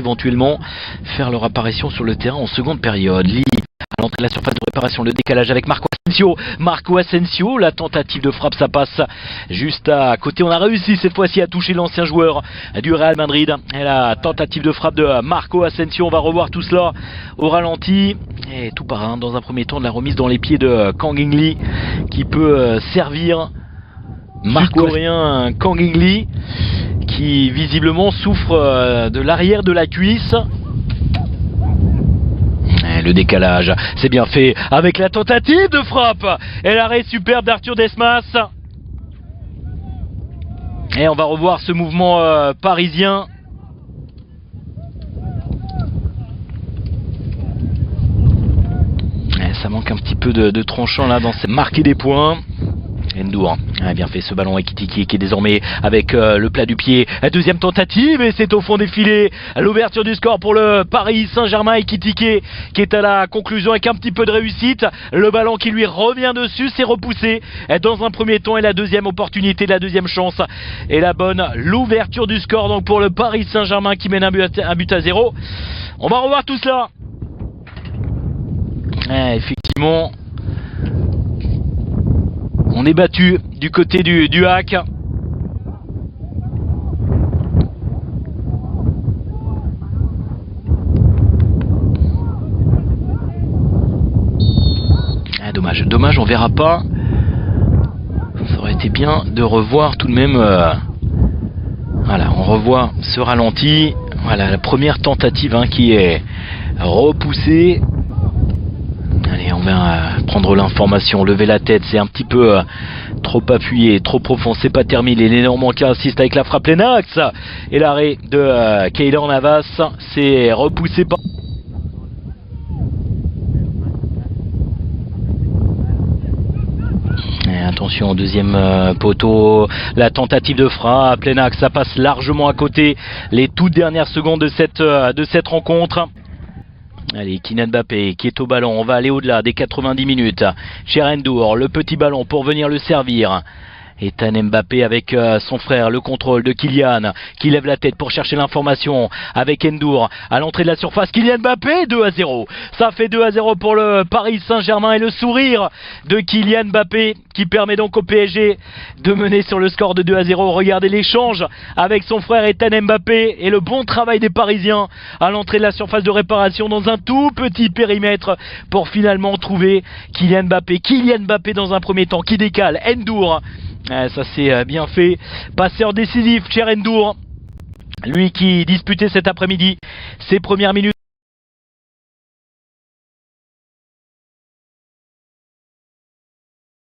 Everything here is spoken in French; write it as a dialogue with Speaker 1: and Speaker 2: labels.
Speaker 1: éventuellement faire leur apparition sur le terrain en seconde période. Lee à l'entrée de la surface de réparation, le décalage avec Marco Asensio. Marco Asensio, la tentative de frappe, ça passe juste à côté. On a réussi cette fois-ci à toucher l'ancien joueur du Real Madrid. Et la tentative de frappe de Marco Asensio, on va revoir tout cela au ralenti. Et tout part dans un premier temps de la remise dans les pieds de Kang In Lee qui peut servir Sud-Coréen Kang In Lee qui visiblement souffre de l'arrière de la cuisse. Et le décalage, c'est bien fait avec la tentative de frappe et l'arrêt superbe d'Arthur Desmas. Et on va revoir ce mouvement parisien. Et ça manque un petit peu de tranchant là dans ces marquer des points. N'Dour a bien fait ce ballon Ekitike qui est désormais avec le plat du pied. La deuxième tentative et c'est au fond des filets. L'ouverture du score pour le Paris Saint-Germain. Ekitike qui est à la conclusion avec un petit peu de réussite. Le ballon qui lui revient dessus, c'est repoussé dans un premier temps et la deuxième opportunité, la deuxième chance et la bonne. L'ouverture du score donc pour le Paris Saint-Germain qui mène un but à 0. On va revoir tout cela. Effectivement. On est battu du côté du hack. Dommage, on verra pas. Ça aurait été bien de revoir tout de même. Voilà, on revoit ce ralenti. Voilà, la première tentative qui est repoussée. Allez, on va prendre l'information, lever la tête, c'est un petit peu trop appuyé, trop profond, c'est pas terminé. L'énorme qui insiste avec la frappe plein axe. Et l'arrêt de Keylor Navas, c'est repoussé par... Et attention au deuxième poteau, la tentative de frappe, plein axe, ça passe largement à côté. Les toutes dernières secondes de cette rencontre. Allez, Kylian Mbappé qui est au ballon, on va aller au-delà des 90 minutes. Cher N'Dour, le petit ballon pour venir le servir. Ethan Mbappé avec son frère, le contrôle de Kylian qui lève la tête pour chercher l'information avec N'Dour à l'entrée de la surface. Kylian Mbappé, 2-0. Ça fait 2-0 pour le Paris Saint-Germain et le sourire de Kylian Mbappé qui permet donc au PSG de mener sur le score de 2-0. Regardez l'échange avec son frère Ethan Mbappé et le bon travail des Parisiens à l'entrée de la surface de réparation dans un tout petit périmètre pour finalement trouver Kylian Mbappé. Kylian Mbappé dans un premier temps qui décale N'Dour. Ça c'est bien fait. Passeur décisif, cher N'Dour. Lui qui disputait cet après-midi ses premières minutes.